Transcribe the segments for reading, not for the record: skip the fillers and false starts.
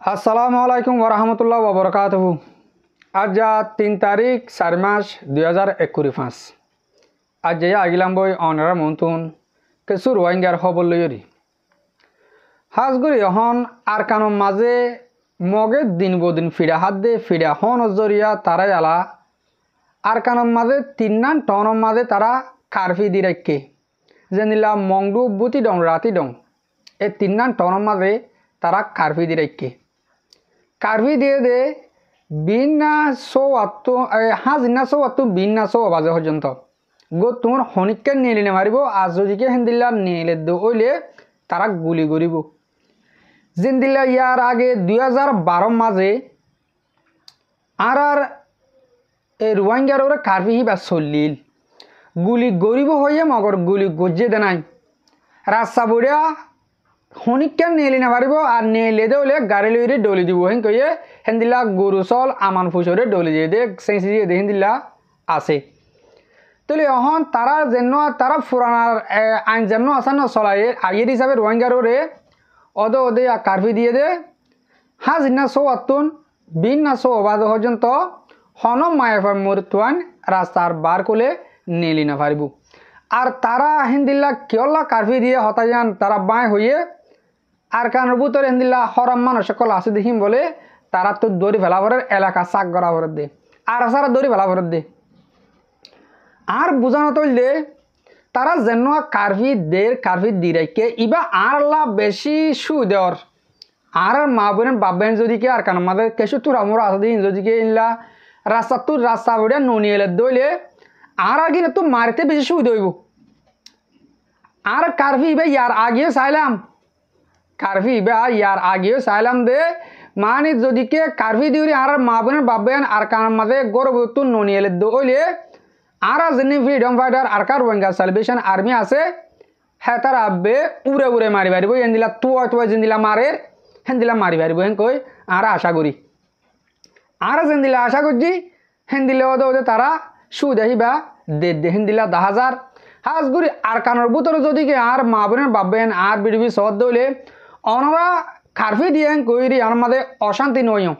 আসসালামু আলাইকুম ওরহামতুল্লাহ ওবরকাতুহু। আজ 3 তারিখ 4 মাস 2025। আজ যে আগিলাম বই অনারা মন্তুন কিছু রোহিঙ্গার খবর লইরি হাজগুড়ি হন আর কানোর মাঝে মগে দিন বদিন ফিরা হাত দে ফিরা হন জরিয়া তারাই আলা আর কানোর মাঝে 3 টনের মাঝে তারা কারফি দি রাখে যেনিলা মংডু বুতি ডং রাতি ডং এই 3 টনের মাঝে তারা কারফি দি রাখে কারফি দিয়ে দে বিনা সো আত্ম হাজিনা সো আত্ম বিনা সো বাজে পর্যন্ত গো তোমার হনিককে নিয়ে নে মারিব আর যদিকে হেন্দিল্লা নিয়ে দইলে তারা গুলি করিব জিন্দিল্লা ইয়ার আগে 2012 মাঝে আর এই রোহিঙ্গার ওরা কারফি হিবা চলিল গুলি গরিব হয়ে মগর গুলি গজ্জে দে নাই রাস্তা বুড়িয়া হনিককে নিয়ে না পারিব আর নিয়ে দেলে গাড়ি লইরে ডলি দিব হেন কয়ে হেন্দিল্লা গরু চল আমান ফুসরে ডলি দিয়ে দে সেঁচি দিয়ে দে হেন্দিল্লা আছে তাহলে এখন তারা যেন তারা পুরানার আইন যেন আছে না চলাই আগের হিসাবে রোহিঙ্গার ওরে ওদে কারফি দিয়ে দে হাজিনা সো আতুন বিন না সো অবাধ পর্যন্ত হন মায়াফা মরতুয়ান রাস্তার বার কোলে নিলি না পারিব আর তারা হিন্দিল্লা কেওলা কারফি দিয়ে হতাযান তারা বাঁয় হয়ে আর কারণ বুতরে হিন্দিল্লা হরাম মানুষ সকল আছে দেখিম বলে তারা তো দড়ি ফেলা ভরের এলাকা চাক করা ভরত দে আর সারা দড়ি ফেলা ভরত দে আর বোঝানো তৈলে তারা যেন কারফি দি রাখে ইবা আর আল্লাহ বেশি সুদেওর আর মা বোনের বাবেন যদিকে আর কারণ আমাদের কেসু তোর আমার আছে দিন যদিকে ইনলা রাস্তা বড়ে ননিয়ে দইলে আর আগে তো মারিতে বেশি সুবিধা হইব আর কারফি ইবা ইয়ার আগেও চাইলাম কারফি ইবা ইয়ার আগেও চাইলাম দে মানে যদিকে কারফি দিউরি আর মা বোনের বাবেন আর কারণ মাঝে গরব তো ননিয়ে দইলে আর যিনি ফ্রিডম ফাইটার আর কার রোহিঙ্গা সালভেশন আর্মি আছে হ্যাঁ তার আব্বে উড়ে উড়ে মারি পারিব হেন্দিলা তুয়া যেদিলা মারে হেন্দিলা মারি পারিব হেন কই আর আশা করি আর যেদিলা আশা করছি হেন্দিলে ওদে তারা সুদেহিবা দে হেন্দিলা 10,000 হাজগুড়ি আর কানোর বুতরে যদি আর মা বোনের বাবেন আর বিডিবি সহদ দইলে অনরা কারফি দিয়ে কইরি আর মাঝে অশান্তি নইও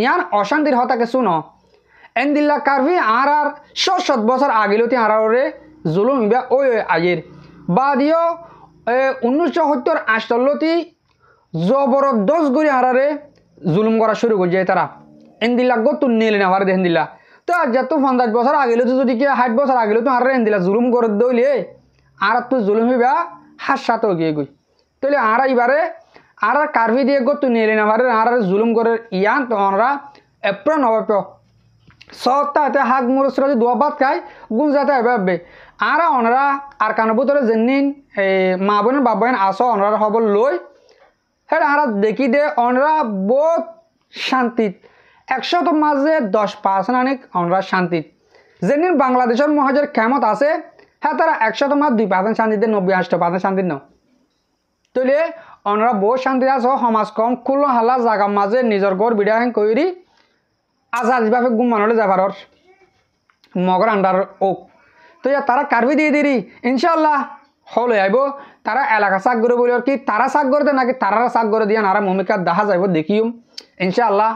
ইয়ান অশান্তির হতা কিছু ন এন্দিল্লা কারফি আর 7 বছর আগিলতি আরে জুলুম ইবা ওই আয়ের বাদিও 1970-88 জবরদস্ত করে আরে জুলুম করা শুরু করে যায় তারা এন্দিল্লা গত নিলে না পারে হেন্দিল্লা তো আর যত 50 বছর আগিলে তো যদি 60 বছর আগিলে তো আর এন্দিল্লা জুলুম করে দইলে আর তো জুলুম হইবা হাত সাথে গিয়ে গই তাহলে আর এবারে আর কারফি দিয়ে গত নিলে না পারে আর জুলুম করে ইয়ান তো আমরা এপ্রিল নভেম্বর সপ্তাহে হাক মুরসরা যদি দোয়া ভাত খায় গুণ যাতে এভাবে আর ওনারা আর কানের ভিতরে যেদিন মা বোনের বাবা আসো ওনারা খবর লই হ্যাঁ আর দেখি দে ওনারা বহুত শান্তিত 100 মাঝে 10% আনিক ওনারা শান্তিত যেদিন বাংলাদেশের মহাজের ক্ষমত আছে হ্যাঁ তারা 100 মাঝ 2% শান্তিতে 90-80% শান্তিত ন তাহলে ওনারা বহুত শান্তি আছো সমাজ কম খুলো হালা জাগা মাঝে নিজের ঘর বিড়া হেন কইরি আজাদিভাবে গুম মানলে যাবার মগর আন্ডার ওক তো তারা কারফি দিয়ে দিরি ইনশাল্লাহ হলে আইব তারা এলাকা চাক করে বলি কি তারা চাক করে দে নাকি তারা চাক করে দিয়ে আর মমিকা দেখা যাইব দেখিম ইনশাল্লাহ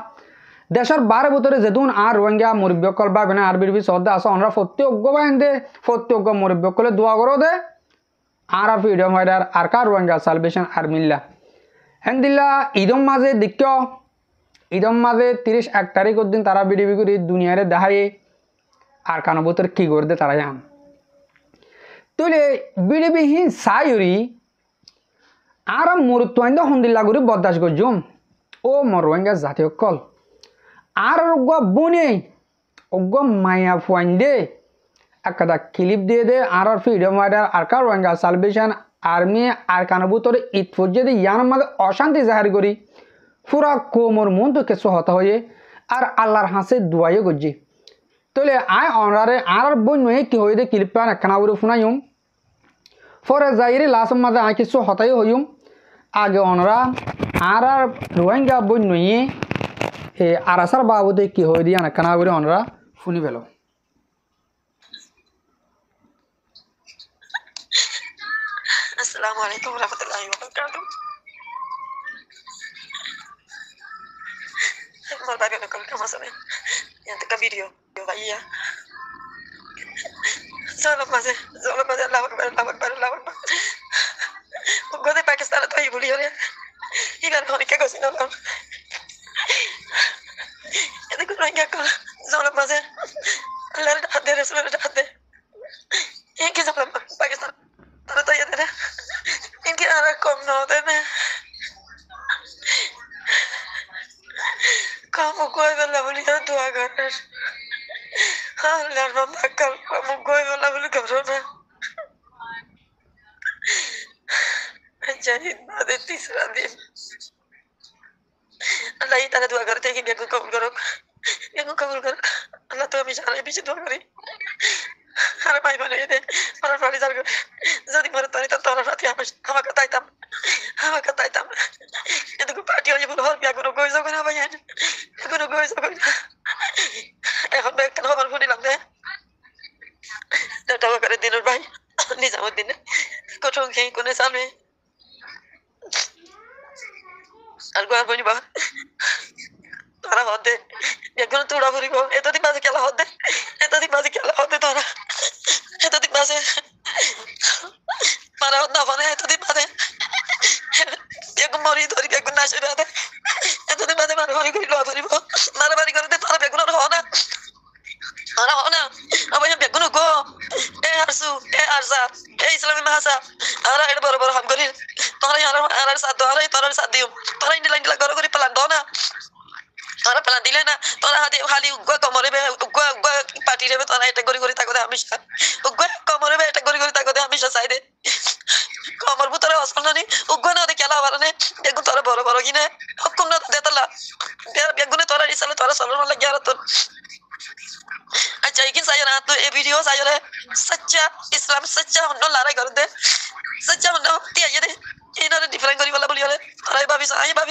দেশের বারে ভিতরে যেতুন আর রোহিঙ্গা মুরব্বকল বা বেনা আর বিরবি শ্রদ্ধা আছে আমরা প্রত্যেক বাহিন দে প্রত্যেক মুরব্বকলে দোয়া করো দে আর ফ্রিডম ফাইটার আর কার রোহিঙ্গা সালভেশন আর্মিল্লা হেন্দিল্লা ঈদম মাঝে দিক্য ঈদম মাঝে 31 তারিখের দিন তারা বিডিবি করে দুনিয়ারে দেখায় আর কানো ভিতরে কি করে দে তারা জান তুলে বিডিবি হি সাইরি আর মুরুত্বাইন্দ হন্দিল্লা করে বরদাস করজুম ও মর রোহিঙ্গা জাতীয় কল আর বনে অজ্ঞ মায়া ফুয়াইন দে একটা ক্লিপ দিয়ে দে আর ফ্রিডম ফাইটার আর কার রোহিঙ্গা সালভেশন আর্মি আর কানো ভিতরে ঈদ পর্যন্ত ইয়ার মাঝে অশান্তি জাহার করি পুরা কোমর মন তো কিছু হতা হয়ে আর আল্লাহর হাসে দুয়াইও গজি তাহলে আয় অনারে আর বই নয় কি হয়ে দে ক্লিপান একখানা করে শুনাইম পরে যাইরে লাস্ট মাঝে আয় কিছু হতাই হইম আগে অনরা আর রোহিঙ্গা বই নয়ে আর আসার বাবদে কি হয়ে দিয়ে একখানা করে অনরা শুনি পেল আসসালামু আলাইকুম ওয়া রাহমাতুল্লাহি ওয়া বারাকাতুহু Mar babi na kal kama sana. Yan ta video bahia. Solo pase Allah akbar Allah akbar Allah akbar. Gode Pakistan to hi buli ore. Ilan khoni ke gosi na. Ede ko ranga ko. Solo pase. Allah hade rasul hade. Inki सब पाकिस्तान तो ये देना इनके आरा कम ना होते ना kamu koy bella buli ya dua कर हाँ लड़ना मक्कल kamu koy bella buli करो ना jadi ada तीसरा दिन अल्लाह ही ताला दुआ करते हैं कि बेगुन कबूल करो अल्लाह तो हमेशा हमारे पीछे दुआ करे Harap ay mana ini, para fali sargo. Jadi mana tadi tanpa orang hati apa kata hitam. Itu ku party aja belum hal biar guru gue so kenapa ya? Guru gue so kenapa? এখন ব্যাগটা আমার ফোনে লাগবে টাকা করে দিনের ভাই নিজামুদ্দিন কত খেয়ে কোনে সামনে আর গোয়ার বনি বা তারা হদে এখন তোড়া ফুরিব এতদিন মাঝে খেলা হদে তোরা এতদিন মাঝে মারা হদ না মানে এতদিন মাঝে বেগুন মরি ধরি বেগুন না সেরে দে এতদিন মাঝে মারা বাড়ি করি লোয়া ফুরিব মারা বাড়ি করে দে তোরা বেগুন হনা আবার বেগুন গো আরসু আরসা ইসলামী মাহাসা আর এটা বড় বড় হাম করি তোরা আর সাথ তোরা সাথ দিও তোরা ইন্ডিলা গড় করি প্লান দাও না তোরা প্লান দিলে না তোরা হাতে খালি উগ্গা কমরে বে উগ্গা পার্টি রে তোরা এটা গড়ি গড়ি তাকো দে হামেশা উগ্গা কমরে বে এটা গড়ি গড়ি তাকো দে হামেশা চাই দে কমর ভিতরে অসল না নি উগ্গা না দে খেলা বারনে বেগুন তোরা বড় বড় কিনে হকুম না দে তালা বেগুনে তোরা ইসালে তোরা সলর লাগে আর তোর अच्छा लेकिन saya ना तो ये वीडियो saya रे सच्चा इस्लाम सच्चा होनो लारा कर दे सच्चा होनो ती आये दे इना रे डिफरेंट करी वाला बोली रे अरे बाबी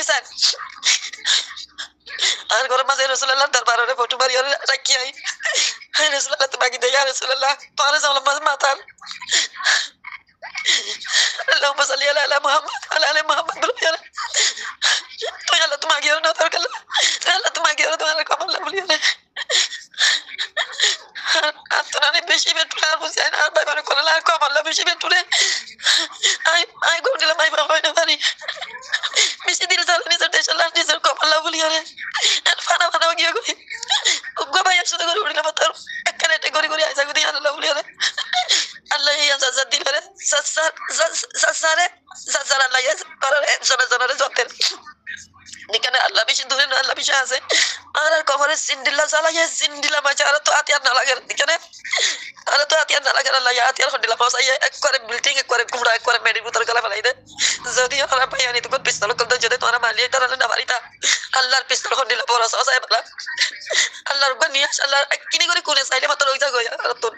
सा আর ঘর মাঝে রাসূলুল্লাহ দরবার রে ফটো মারি রে রাখি আই রাসূলুল্লাহ তো বাকি দে ইয়া রাসূলুল্লাহ পারে সালাম মাঝে মাতাল اللهم صل على محمد وعلى ال محمد بلو يا تو يلا تم اگے نہ تر کلا يلا تم اگے تمہارا کمال بولی রে আপনারা বেশি বেটুলে বুঝেন আর ভাই মানে কোলা কম আল্লাহ বেশি বেটুলে আই গোন্ডলা মাই বাবা না পারি বেশি দিল চালানি সরতে চালানি নিজের কম আল্লাহ বলি আরে আর ফানা গিয়ে কই উগ্গা ভাই আসতে করে উড়িলা মাতার একখানে গরি গরি আইসা গদি আল্লাহ বলি আরে আল্লাহ ইয়া সাজাদ দিল রে সাসারে আল্লাহ ইয়া করে জনা জতেন নিকানে আল্লাহ বেশি দূরে না আল্লাহ বেশি আছে আর কবরে সিন্ডিলা চালাইয়ে সিন্ডিলা মাঝে আর তো আতিয়ার না লাগে নিকানে আর তো আতিয়ার না লাগে আল্লাহ আতিয়ার হন্ডিলা পৌঁছাইয়ে এক করে বিল্ডিং এক করে কুমড়া এক করে মেডির ভিতর গলা ফেলাই দে যদি ওরা পাইয়ানি তো পিস্তল কল দে যদি তোরা মালিয়ে তারা না বাড়িটা আল্লাহর পিস্তল হন্ডিলা বড় সাসাই বলা আল্লাহর গনিয়া আল্লাহ কিনি করে কোনে চাইলে মাত্র ওই জায়গা আর তো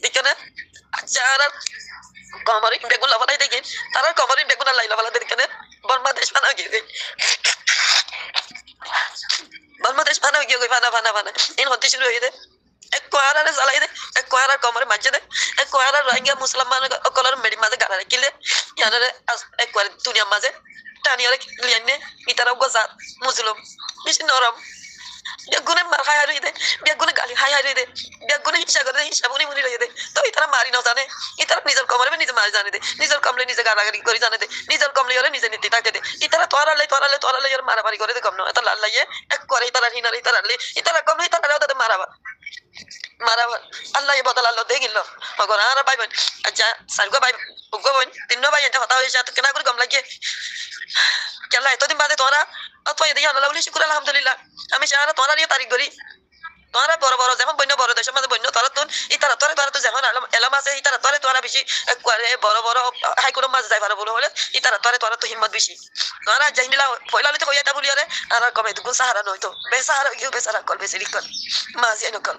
নিকানে আচ্ছা আর কমরে বেগুন লাফালাই দেখেন তারা কমরে বেগুন লাইলা ফেলা দেখেন বাংলাদেশ বানা গিয়ে বাংলাদেশ বানা গিয়ে বানা ইন হতে শুরু হয়ে দে এক কোয়ারা রে জ্বালাই দে এক কোয়ারা কমরে মাঝে দে এক কোয়ারা রোহিঙ্গা মুসলমান কলর মেডি মাঝে গাড়া রাখিলে ইয়ারে এক কোয়ারা দুনিয়া মাঝে টানিয়ারে লিয়ানে ইতারা গজাত মুসলিম বেশি নরম বেগুনে মার খাই হারিয়ে দে বেগুনে গালি খাই হারিয়ে দে বেগুনে হিংসা করে হিংসা মুনি রয়ে দে তো ইতারা মারি না জানে ইতারা নিজের কমরে নিজে মারি জানে দে নিজের কমলে নিজে গাড়াগাড়ি করে জানে দে নিজের কমলে হলে নিজে নীতি থাকে দে ইতারা তোরালে আর মারামারি করে দে কম না এটা লাল লাইয়ে এক করে ইতারা হিনারে ইতারা কমলে ইতারা ওদের মারাবা আল্লাহ বদল আল্লাহ দেখিল মগর আর ভাই বোন আচ্ছা সারগো ভাই উগ্গো বোন তিন ভাই এটা হতা হয়েছে তো কেনা করে কম লাগিয়ে কেলা এতদিন বাদে তোরা অথবা এদিকে আল্লাহ বলি শুকুর আলহামদুলিল্লাহ আমি সারা তোরা নিয়ে তারিখ করি তোরা বড় বড় যেমন বন্য বড় দেশের মধ্যে বন্য তোরা তুন ইতারা তোরা তো যেমন এলাম আছে ইতারা তোরা বেশি বড় বড় হাইকোর্টের মাঝে যাই পারো বলে হলে ইতারা তোরা তো হিম্মত বেশি তোরা জাহিমিলা পয়লা লিতে কইয়া বলি আরে আর কমে দুগুণ সাহারা নয়তো বেসাহারা গিয়ে বেসারা কল বেশি লিখল মাঝে নকল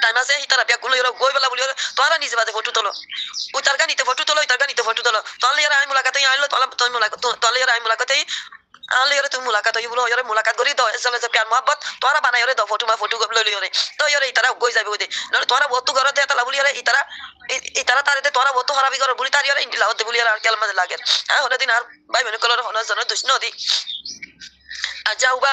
টাইম আছে ইতারা ব্যাগুলো গই বেলা বলি তোরা নিজে বাজে ফটো তোলো উতার গানিতে ফটো তোলো তাহলে ইয়ার আমি মুলাকাতে আইলো তাহলে ইয়ার আমি মুলাকাতে আলে ইয়ারে তুমি মুলাকাত হই বলো ইয়ারে মুলাকাত করি দাও এসলে যে প্যার মোহাম্মত তোরা বানাই রে দাও ফটো লই লই তো ইয়ারে ইতারা গই যাবে ওই দে নলে তোরা বতু ঘর দে তালা বলি ইয়ারে ইতারা তারে দে তোরা বতু হারাবি ঘর বলি তার ইয়ারে ইন্ডিলা হতে বলি ইয়ার আর কেলমা লাগে হ্যাঁ হলে দিন আর ভাই মনে কলর হনা জন দুষ্ণ দি যাওবা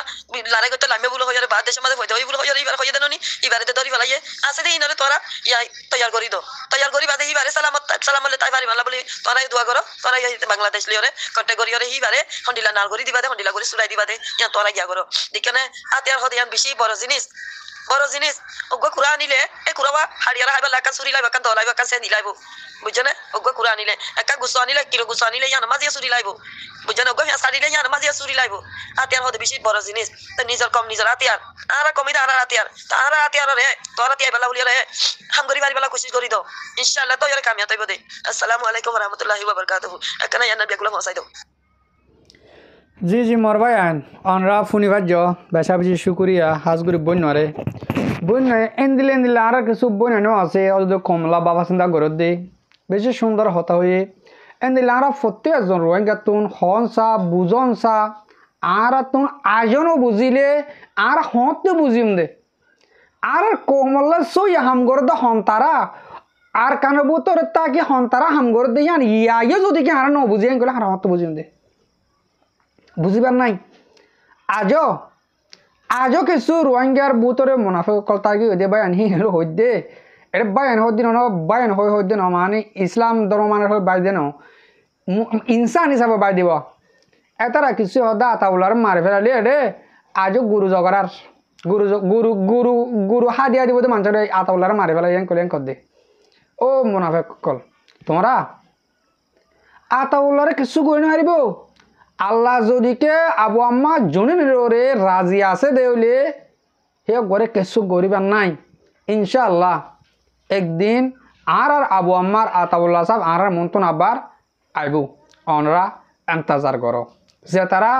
লারে করতে লামে বলে হইয়ারে বাদ দেশের মাঝে হইতে হই বলে হইয়ারে এবার হইয়া দেননি এবারে ধরি ফেলাইয়ে আছে দে ইনারে তোরা ইয়াই তৈয়ার করি দো তৈয়ার করি বাদে এবারে সালাম বলে তাই পারি মাল্লা বলি তোরাই দোয়া করো তোরাই বাংলাদেশ লিওরে কটে করি ওরে এবারে হন্ডিলা নাল করি দিবা দে হন্ডিলা করে সুরাই দিবা দে ইয়া তোরা গিয়া করো দিকেনে আতিয়ার হতে ইয়ান বেশি বড় জিনিস ওগো কুড়া আনিলে এ কুড়াবা হাড়িয়ারা হাইবা লাকা চুরি লাইবা কান দলাইবা কান সে নিলাইবো বুঝছনে ওগো কুড়া আনিলে একা গুছো আনিলে কিলো গুছো আনিলে ইয়ান মাঝিয়া চুরি লাইবো বুঝছনে ওগো ফেসা দিলে ইয়ান মাঝিয়া চুরি লাইবো আতিয়ার হতে বেশি বড় জিনিস তো নিজের কম নিজের আতিয়ার আর কমিদা আর আতিয়ার তারা আতিয়ার রে তোরা তিয়াই বেলা বলিয়া রে হাম করি বাড়ি বেলা কোশিশ করি দো ইনশাআল্লাহ তো ইয়ারে কামিয়াব হইব দে আসসালামু আলাইকুম ওয়া রাহমাতুল্লাহি ওয়া বারাকাতুহু এখানে ইয়ান বিয়াগুলো হসাই দো জি জি মোর ভাই আন অনরা ফুনিভাজ্য বেশা বেশি শুকুরিয়া হাজগুড়ি বন্যরে বন্যয় এন্দিলে আর কিছু বন্যানো আছে অত কমলা বাবা চিন্তা ঘরত দে বেশি সুন্দর হতা হয়ে এন্দিলে আর প্রত্যেকজন রোহিঙ্গা তুন হনসা বুঝনসা আর তুন আজনও বুঝিলে আর হতে বুঝিম দে আর কমলা সই হামগর দে হন্তারা আর কানো বুতর তাকে হন্তারা হামগর দে ইয়ান ইয়াইও যদি কি আর ন বুঝিয়ে গেলে আর হতে বুঝিম দে বুঝিবার নাই আজও কিছু রোহিঙ্গার বুতরে মুনাফিক কলতা কি হইতে বায়ান হি হলো হইতে এটা বায়ান হইতে ন বায়ান হইতে ন মানে ইসলাম ধর্ম মানের হই বাই দেন ইনসান হিসাবে বাই দিব এতারা কিছু হদা আতাউলার মারি ফেলালি এডে আজও গুরু জগরার গুরু হাদিয়া দিব মানুষের আতাউলার মারি ফেলা ইয়ান কলিয়ান কর দে ও মুনাফিক কল তোমরা আতাউলারে কিছু করি নারিব আল্লাহ যদিকে আবু আম্মা জনিরে রাজি আছে দেউলে হে ঘরে কিছু গরিবার নাই ইনশাআল্লাহ একদিন আর আবু আম্মার আতাউল্লাহ সাহেব আর মন্তন আবার আইব অনরা এন্তাজার করো যে তারা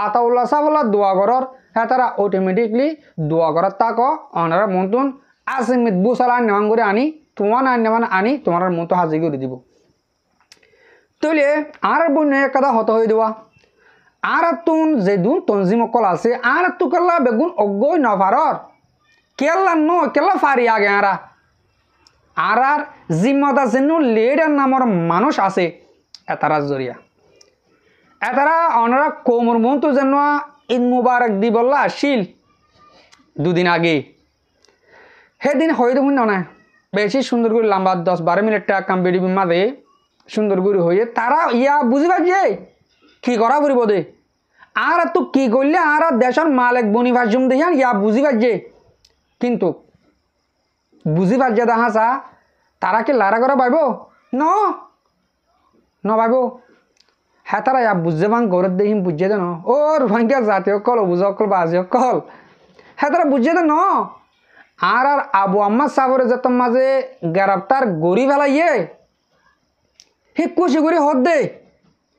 আতাউল্লাহ সাহেব দোয়া করর হ্যাঁ তারা অটোমেটিকলি দোয়া করার তাক অনরা মন্তন আসিমিত বুসালা নেওয়ান করে আনি তোমার নেওয়ান আনি তোমার মতো হাজি করে দিব তৈলে আর বন্য কথা হত হয়ে দেওয়া আর তুন যে দুন তঞ্জিম অকল আছে আর তু কেলা বেগুন অগৈ নভারর কেলা ফারি আগে আর জিম্মত আছে লেডার নামর মানুষ আছে এতারা জরিয়া এতারা অনারা কোমর মন তো যেন ঈদ মুবারক দি বললা আসিল দুদিন আগে সেদিন হয়ে দেখুন না বেশি সুন্দর করে লম্বা 10-12 মিনিট কাম বেড়ি মাঝে সুন্দর করে হয়ে তারা ইয়া বুঝি পারছে কি করা পড়ব দে আর তো কি করলে আর দেশের মালিক বনিভাজুম দেখান ইয়া বুঝি পারছে কিন্তু বুঝি পারছে দেখা চা তারা কি লারা করা পাইব ন পাইব হ্যাঁ তারা ইয়া বুঝে বাং ঘরের দেখিম বুঝে দে ন ও রোহিঙ্গা জাতি অকল অবুজ অকল বাজি অকল হ্যাঁ তারা বুঝে দে ন আর আবু আম্মা সাগরে যত মাঝে গ্রেপ্তার গড়ি ফেলাইয়ে হি খুশি করে হত দে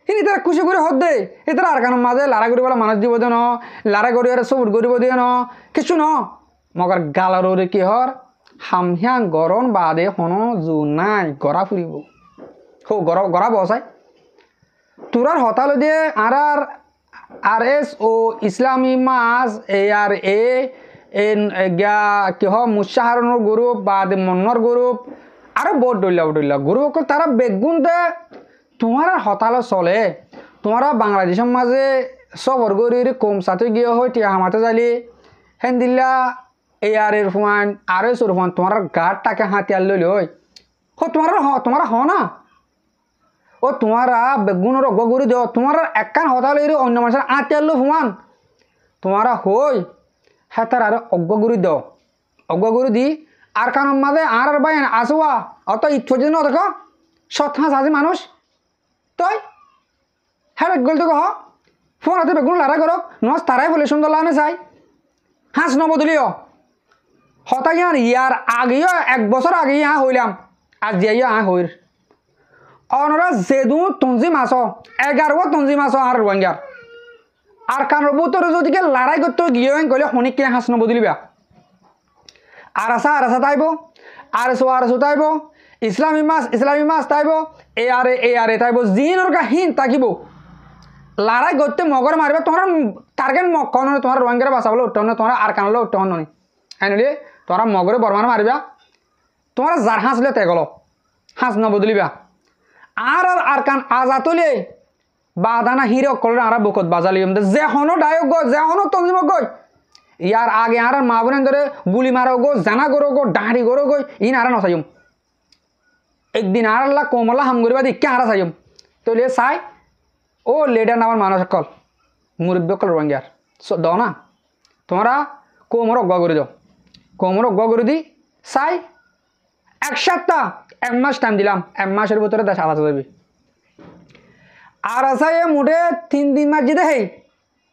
হিনি তারা খুশি করে হত দে এ তারা আর কেন মাঝে লারা করি বলা মানুষ দিব দে ন লারা করি আর সবুট করিব দিয়ে ন কিছু ন মগর গালার ওরে কি হর হামহিয়া গরম বাদে হনো জু নাই গড়া ফুরিব হো গড়া বসাই তোরার হতালো দিয়ে আর এস ও ইসলামী মাস ARA কিহ মুসাহারণর গ্রুপ বা মন্নর গ্রুপ আরো বহুত ডইলা গ্রুপ অকল তারা বেগুন দে তোমার হতালো চলে তোমারা বাংলাদেশের মাঝে সবর গরির কম সাথে গিয়ে হয় টিয়া হামাতে যাইলি হেন দিল্লা ARA ফুয়ান RS ফুয়ান তোমার গাড়টাকে হাতিয়ার লইলি হয় তোমারা হ না ও তোমারা বেগুনের অগ্রগরি দেও তোমার একান হতালো অন্য মানুষের হাতিয়ার লো ফুয়ান তোমারা হই হ্যাঁ তার আর অগ্রগরি দেও অগ্রগরি দি আর কারণ মাঝে আর বাইন আসোয়া অত ইচ্ছ যে ন দেখো সৎ হাঁস আছে মানুষ তই হ্যাঁ বেগুল তো কহ ফোন হাতে বেগুন লারা করক নস তারাই বলে সুন্দর লাগানো চাই হাঁস নবদলীয় হতা ইয়ার ইয়ার আগেও 1 বছর আগে ইয়া হইলাম আর যাইয়া হইর অনরা যেদু তঞ্জি মাছ 11 তঞ্জি মাছ আর রোহিঙ্গার আর কানোর বুতর যদি লড়াই করতে গিয়ে গেলে শনিকে হাঁস নবদলিবা আর আসা তাইব আর এসো তাইব ইসলামী মাছ তাইব ARA তাইব জিনর হিন তাকিব লড়াই করতে মগর মারিবা তোমার টার্গেট মক্কা নয় তোমার রোহিঙ্গার বাসা বলে উঠতে তোমার আর কানলে উঠতে নয় আইনলি তোমরা মগরে বর্মান মারিবা তোমার যার হাঁসলে তেগল হাঁস নবদলিবা আর কান আজাতলে বাদানা হিরে অকলের আরা বকত বাজালিম যে হনো ডায়ক গো যে হনো তঞ্জিম গই ইয়ার আগে আর মা বোনের ধরে গুলি মারো গো জানা করো গো ডাঁড়ি করো গই ইন আরা নসাইম একদিন আর আল্লাহ কোমলা হাম করিবা দি কে আরা সাইম তৈলে চাই ও লেডার নামার মানুষ কল মুরব্বী কল রোহিঙ্গার দাও না তোমরা কোমর অজ্ঞা করে দাও কোমর অজ্ঞা করে দি চাই এক সপ্তাহ 1 মাস টাইম দিলাম 1 মাসের ভিতরে দেশ আলাদা যাবি আর আছে মুঠে 3 দিন মাস যেতে হেই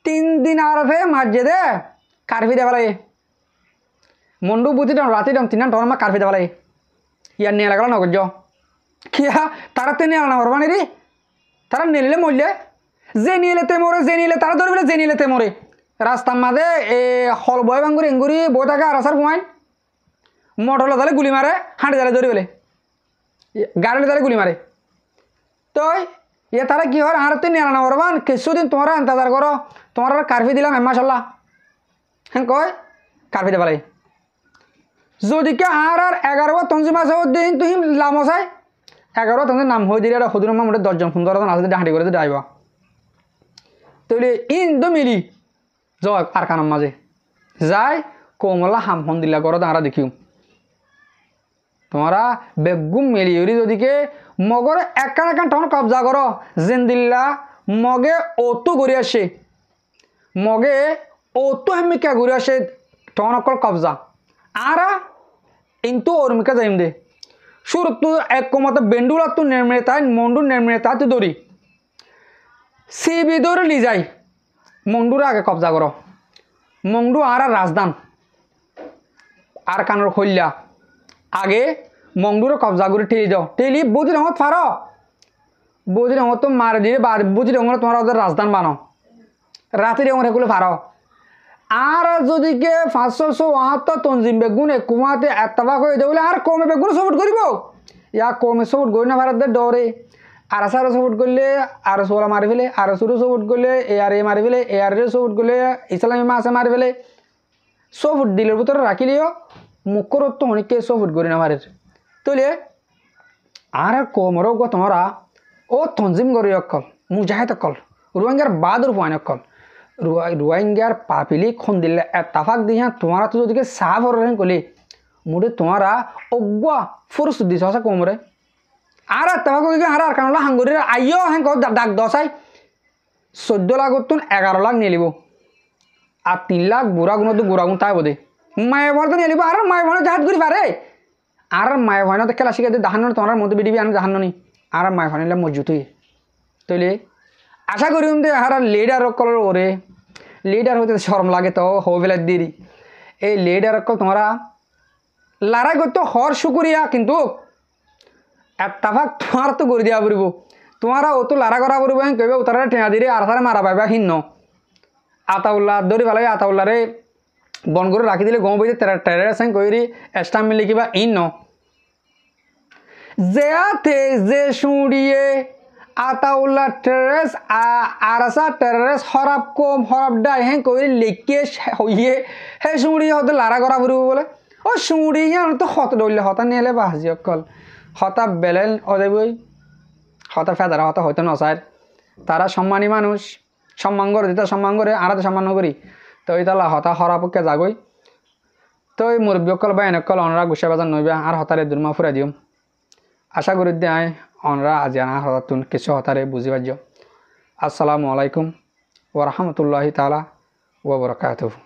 3 দিন আর মাস যেতে কারফি দেওয়া লাগে মন্ডু বুঝি রাতে তিন টন মা কারফি দেওয়া লাগে ইয়ার নিয়ে লাগলো নগর কিয়া তারা তে নিয়ে আনা পারবা নি তারা নিলে মরলে যে নিলেতে মরে যে নিলে তারা ধরবে যে নিলেতে মরে রাস্তার মাঝে এ হল বয় ভাঙ্গুরি এঙ্গুরি বই থাকে আর আসার ঘুমাইন মোটর দালে গুলি মারে হাঁটি দালে ধরে বেলে গাড়ি দালে গুলি মারে তো ইয়ে তারা কি হয় আর তো নিয়ে আনা পারবান কিছুদিন তোমরা ইন্তজার করো তোমার কারফি দিলাম মাসাল্লাহ হ্যাঁ কয় কারফি দেবা লাগে যদি কে আর 11 তঞ্জি মাস দিন তুই লাম চাই 11 তঞ্জি নাম হয়ে দিলে সদুর মোটে 10 জন 15 জন আসলে হাঁটি করে যাইবা তৈলে ইন তো মিলি যাও আর কানার মাঝে যাই কোমলা হাম হন দিলা করো তারা দেখিও তোমরা বেগুম মিলি যদিকে মগর একান একান টন কবজা করো জেন্দিল্লা মগে অতো ঘুরে আসে মগে অতো হেমিকা ঘুরে আসে টন অকল কবজা আরা কিন্তু ওরমিকা যাইম দে সুর তু এক মতো বেন্ডুলা তু নেমে তাই মন্ডু নেমে তা তু দৌড়ি সিবি দৌড়ে লি যাই মন্ডুর আগে কবজা করো মন্ডু আর রাজধান আর কানোর খৈল্যা আগে মংডুর কবজা করে ঠেলি দাও ঠেলি বুঝি রঙ ফার বুঝি রঙ তো মারে দিয়ে বুঝি রঙ তোমার ওদের রাজধান বানো রাতে রঙ এগুলো ফার আর যদি কে 572 তঞ্জিম বেগুন কুমাতে এতবাক হয়ে যাবে আর কমে বেগুন সপোর্ট করিব ইয়া কমে সপোর্ট করি না ভারতের ডরে আর সারা সপোর্ট করলে আর সোলা মারি ফেলে আর সুরু সপোর্ট করলে এ আর এ মারি ফেলে এ আর এ সপোর্ট করলে ইসলামী মাসে মারি ফেলে সপোর্ট দিলের ভিতরে রাখিলেও মুখর তো অনেককে সপোর্ট করি না ভারের তৈলে আর কমর গো তোমরা ও তঞ্জিম করি অকল মুজাহিদ অকল রোহিঙ্গার বাদুর পয়েন অকল রোহিঙ্গার পাপিলি খন দিলে এতাফাক দিয়া তোমারা তো যদি সাফ হরেন কলি মুড়ে তোমারা অগুয়া ফুরুস দিছ আছে কমরে আর এতাফাক আর আর কানলা হাঙ্গুরি আইও হ্যাঁ ডাক দশাই 14 লাখ তুন 11 লাখ নিয়ে লিব আর 3 লাখ বুড়া গুণ তো বুড়া গুণ তাই বোধে মায়ে ভর তো নিয়ে লিব আর মায়ে ভর জাহাজ করি পারে আর মায়ে ভয় না তো খেলা শিখে দাহান তোমার মধ্যে বিডিবি আন জাহান নি আর মায়ে ভয় নিলে মজুত হয়ে তৈলে আশা করি দে আর লিডার কলর ওরে লিডার হইতে শরম লাগে তো হবেলা দেরি এই লিডার কল তোমরা লড়াই করতে হর শুকুরিয়া কিন্তু এতাফাক তোমার তো করে দিয়া পড়ব তোমারা ও তো লড়া করা পড়ব কইবে তারা ঠেঙা দিরে আর তারা মারা পাইবা হিন্ন আতাউল্লাহ দৌড়ি ভালো আতাউল্লাহরে বন করে রাখি দিলে গম বইতে টেরারেসাং কইরি স্টাম্প লিখিবা ইন্ন যেয়াতে যে শুড়িয়ে আতাউল্লাহ টেরেস আরাসা টেরেস হরাব কম হরাব ডাই হ্যাঁ কইরি লিখে হইয়ে হে শুড়িয়ে হতে লারা করা পড়ব বলে ও শুড়িয়ে তো হত ডলে হতা নিলে বাজি অকল হতা বেলেন অদেবই হতা ফেদারা হতা হয়তো নসার তারা সম্মানী মানুষ সম্মান করে দিতে সম্মান করে আর তো সম্মান করি তো এই তালা হতা হরাপক্ষে যাগই তো এই মুরব্বী অকল বা এনেকল অনরা গুছা বাজার নইবা আর হতারে দুর্মা ফুরাই দিম আশা করি দেয় অনরা আজি আনা হতাতুন কিছু হতারে বুঝি পারজ আসসালামু আলাইকুম ওয়া রাহমাতুল্লাহি তাআলা ওয়া বারাকাতুহু।